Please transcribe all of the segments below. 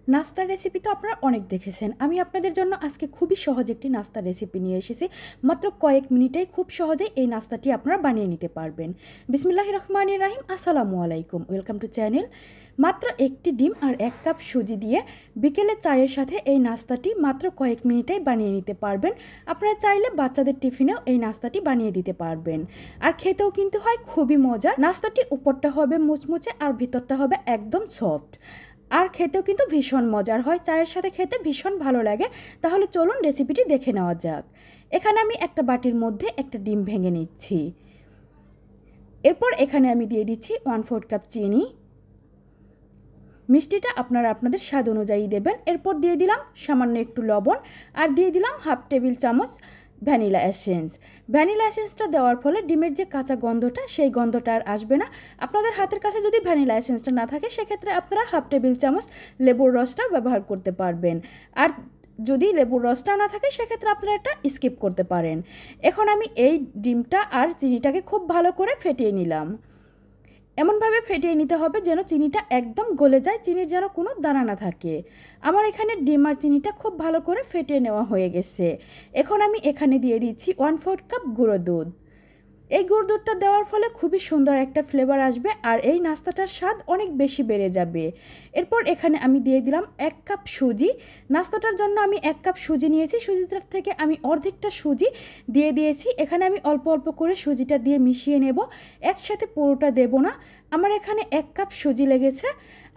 নাস্তার রেসিপি তো আপনারা অনেক দেখেছেন। আমি আপনাদের জন্য আজকে খুবই সহজ একটি নাস্তার রেসিপি নিয়ে এসেছি। মাত্র কয়েক মিনিটেই খুব সহজেই এই নাস্তাটি আপনারা বানিয়ে নিতে পারবেন। বিসমিল্লাহির রহমানির রহিম। আসসালামু আলাইকুম, ওয়েলকাম টু চ্যানেল। মাত্র একটি ডিম আর 1 কাপ সুজি দিয়ে বিকেলে চায়ের সাথে এই নাস্তাটি মাত্র কয়েক মিনিটেই বানিয়ে নিতে পারবেন। আপনারা চাইলে বাচ্চাদের টিফিনেও এই নাস্তাটি বানিয়ে দিতে পারবেন। আর খেতেও কিন্তু হয় খুবই মজার। নাস্তাটি উপরটা হবে মুচমুচে আর ভিতরটা হবে একদম সফট। আর খেতেও কিন্তু ভীষণ মজার হয়, চায়ের সাথে খেতে ভীষণ ভালো লাগে। তাহলে চলুন রেসিপিটি দেখে নেওয়া যাক। এখানে আমি একটা বাটির মধ্যে একটা ডিম ভেঙে নিচ্ছি। এরপর এখানে আমি দিয়ে দিচ্ছি 1/4 কাপ চিনি। মিষ্টিটা আপনারা আপনাদের স্বাদ অনুযায়ী দেবেন। এরপর দিয়ে দিলাম সামান্য একটু লবণ আর দিয়ে দিলাম 1/2 টেবিল চামচ ভ্যানিলা এসেন্স। ভ্যানিলা এসেন্সটা দেওয়ার ফলে ডিমের যে কাঁচা গন্ধটা সেই গন্ধটা আর আসবে না। আপনাদের হাতের কাছে যদি ভ্যানিলা এসেন্সটা না থাকে সেক্ষেত্রে আপনারা 1/2 টেবিল চামচ লেবুর রসটাও ব্যবহার করতে পারবেন। আর যদি লেবুর রসটাও না থাকে সেক্ষেত্রে আপনারা এটা স্কিপ করতে পারেন। এখন আমি এই ডিমটা আর চিনিটাকে খুব ভালো করে ফেটিয়ে নিলাম। এমনভাবে ফেটিয়ে নিতে হবে যেন চিনিটা একদম গলে যায়, চিনির যেন কোনো দানা না থাকে। আমার এখানে ডিম আর চিনিটা খুব ভালো করে ফেটিয়ে নেওয়া হয়ে গেছে। এখন আমি এখানে দিয়ে দিচ্ছি 1/4 কাপ গুঁড়ো দুধ। এই গুঁড়ো দুধটা দেওয়ার ফলে খুবই সুন্দর একটা ফ্লেভার আসবে আর এই নাস্তাটার স্বাদ অনেক বেশি বেড়ে যাবে। এরপর এখানে আমি দিয়ে দিলাম 1 কাপ সুজি। নাস্তাটার জন্য আমি 1 কাপ সুজি নিয়েছি, সুজিটার থেকে আমি অর্ধেকটা সুজি দিয়ে দিয়েছি। এখানে আমি অল্প অল্প করে সুজিটা দিয়ে মিশিয়ে নেব, একসাথে পুরোটা দেব না। আমার এখানে 1 কাপ সুজি লেগেছে।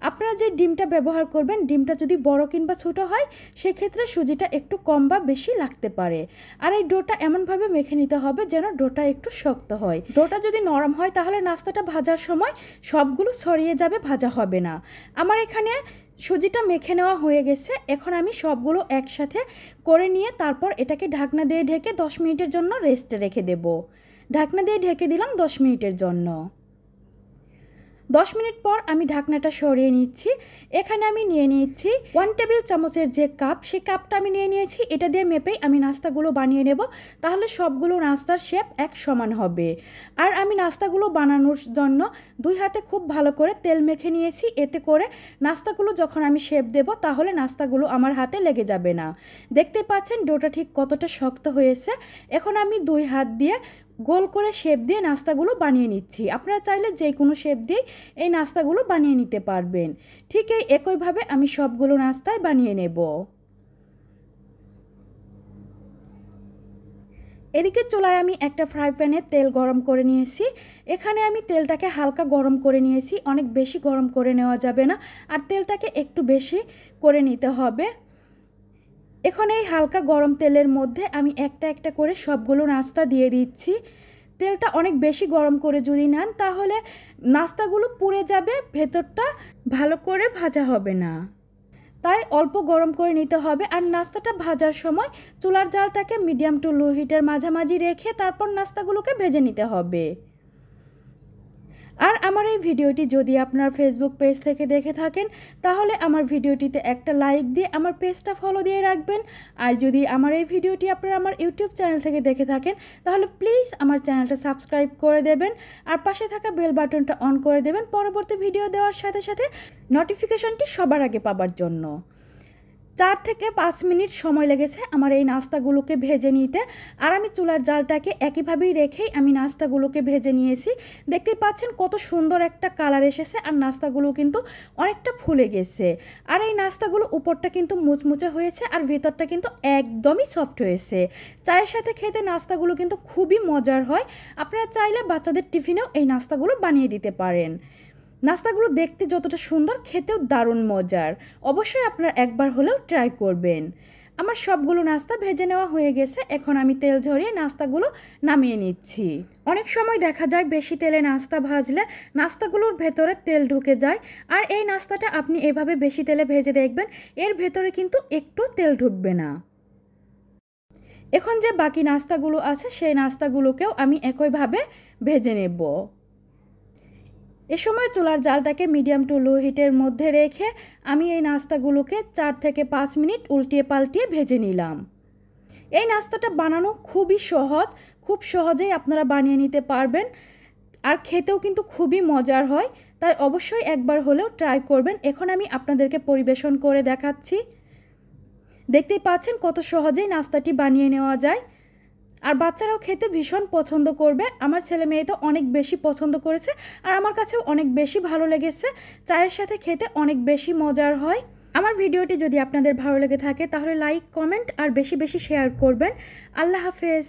আপনারা যে ডিমটা ব্যবহার করবেন, ডিমটা যদি বড় কিংবা ছোট হয় সেক্ষেত্রে সুজিটা একটু কম বা বেশি লাগতে পারে। আর এই ডোটা এমনভাবে মেখে নিতে হবে যেন ডোটা একটু শক্ত হয়। ডোটা যদি নরম হয় তাহলে নাস্তাটা ভাজার সময় সবগুলো ছড়িয়ে যাবে, ভাজা হবে না। আমার এখানে সুজিটা মেখে নেওয়া হয়ে গেছে। এখন আমি সবগুলো একসাথে করে নিয়ে তারপর এটাকে ঢাকনা দিয়ে ঢেকে 10 মিনিটের জন্য রেস্টে রেখে দেব। ঢাকনা দিয়ে ঢেকে দিলাম 10 মিনিটের জন্য। 10 মিনিট পর আমি ঢাকনাটা সরিয়ে নিচ্ছি। এখানে আমি নিয়ে নিচ্ছি 1 টেবিল চামচের যে কাপ, সেই কাপটা আমি নিয়ে নিয়েছি। এটা দিয়ে মেপেই আমি নাস্তাগুলো বানিয়ে নেব, তাহলে সবগুলো নাস্তার শেপ এক সমান হবে। আর আমি নাস্তাগুলো বানানোর জন্য 2 হাতে খুব ভালো করে তেল মেখে নিয়েছি। এতে করে নাস্তাগুলো যখন আমি শেপ দেব তাহলে নাস্তাগুলো আমার হাতে লেগে যাবে না। দেখতে পাচ্ছেন ডোটা ঠিক কতটা শক্ত হয়েছে। এখন আমি 2 হাত দিয়ে গোল করে শেপ দিয়ে নাস্তাগুলো বানিয়ে নিচ্ছি। আপনারা চাইলে যে কোনো শেপ দিয়ে এই নাস্তাগুলো বানিয়ে নিতে পারবেন। ঠিক এই একইভাবে আমি সবগুলো নাস্তায় বানিয়ে নেব। এদিকে চুলায় আমি একটা ফ্রাই প্যানে তেল গরম করে নিয়েছি। এখানে আমি তেলটাকে হালকা গরম করে নিয়েছি, অনেক বেশি গরম করে নেওয়া যাবে না, আর তেলটাকে একটু বেশি করে নিতে হবে। এখন এই হালকা গরম তেলের মধ্যে আমি একটা একটা করে সবগুলো নাস্তা দিয়ে দিচ্ছি। তেলটা অনেক বেশি গরম করে যদি নেন তাহলে নাস্তাগুলো পুড়ে যাবে, ভেতরটা ভালো করে ভাজা হবে না। তাই অল্প গরম করে নিতে হবে। আর নাস্তাটা ভাজার সময় চুলার জালটাকে মিডিয়াম টু লো হিটের মাঝামাঝি রেখে তারপর নাস্তাগুলোকে ভেজে নিতে হবে। আর আমার এই ভিডিওটি যদি আপনার ফেসবুক পেজ থেকে দেখে থাকেন তাহলে আমার ভিডিওটিতে একটা লাইক দিয়ে আমার পেজটা ফলো দিয়ে রাখবেন। আর যদি আমার এই ভিডিওটি আপনারা আমার ইউটিউব চ্যানেল থেকে দেখে থাকেন তাহলে প্লিজ আমার চ্যানেলটা সাবস্ক্রাইব করে দেবেন আর পাশে থাকা বেল বাটনটা অন করে দেবেন পরবর্তী ভিডিও দেওয়ার সাথে সাথে নোটিফিকেশনটি সবার আগে পাবার জন্য। 4 থেকে 5 মিনিট সময় লেগেছে আমার এই নাস্তাগুলোকে ভেজে নিতে। আর আমি চুলার জালটাকে একইভাবেই রেখেই আমি নাস্তাগুলোকে ভেজে নিয়েছি। দেখতেই পাচ্ছেন কত সুন্দর একটা কালার এসেছে আর নাস্তাগুলো কিন্তু অনেকটা ফুলে গেছে। আর এই নাস্তাগুলো উপরটা কিন্তু মুচমুচে হয়েছে আর ভেতরটা কিন্তু একদমই সফট হয়েছে। চায়ের সাথে খেতে নাস্তাগুলো কিন্তু খুবই মজার হয়। আপনারা চাইলে বাচ্চাদের টিফিনেও এই নাস্তাগুলো বানিয়ে দিতে পারেন। নাস্তাগুলো দেখতে যতটা সুন্দর, খেতেও দারুণ মজার। অবশ্যই আপনারা একবার হলেও ট্রাই করবেন। আমার সবগুলো নাস্তা ভেজে নেওয়া হয়ে গেছে। এখন আমি তেল ঝরিয়ে নাস্তাগুলো নামিয়ে নিচ্ছি। অনেক সময় দেখা যায় বেশি তেলে নাস্তা ভাজলে নাস্তাগুলোর ভেতরে তেল ঢুকে যায়। আর এই নাস্তাটা আপনি এভাবে বেশি তেলে ভেজে দেখবেন, এর ভেতরে কিন্তু একটু তেল ঢুকবে না। এখন যে বাকি নাস্তাগুলো আছে সেই নাস্তাগুলোকেও আমি একইভাবে ভেজে নেব। এ সময় চুলার জালটাকে মিডিয়াম টু লো হিটের মধ্যে রেখে আমি এই নাস্তাগুলোকে 4 থেকে 5 মিনিট উল্টিয়ে পাল্টিয়ে ভেজে নিলাম। এই নাস্তাটা বানানো খুবই সহজ, খুব সহজেই আপনারা বানিয়ে নিতে পারবেন। আর খেতেও কিন্তু খুবই মজার হয়। তাই অবশ্যই একবার হলেও ট্রাই করবেন। এখন আমি আপনাদেরকে পরিবেশন করে দেখাচ্ছি। দেখতেই পাচ্ছেন কত সহজেই নাস্তাটি বানিয়ে নেওয়া যায়, আর বাচ্চারাও খেতে ভীষণ পছন্দ করবে। আমার ছেলে মেয়ে তো অনেক বেশি পছন্দ করেছে, আর আমার কাছেও অনেক বেশি ভালো লেগেছে। চায়ের সাথে খেতে অনেক বেশি মজার হয়। আমার ভিডিওটি যদি আপনাদের ভালো লেগে থাকে তাহলে লাইক, কমেন্ট আর বেশি বেশি শেয়ার করবেন। আল্লাহ হাফেজ।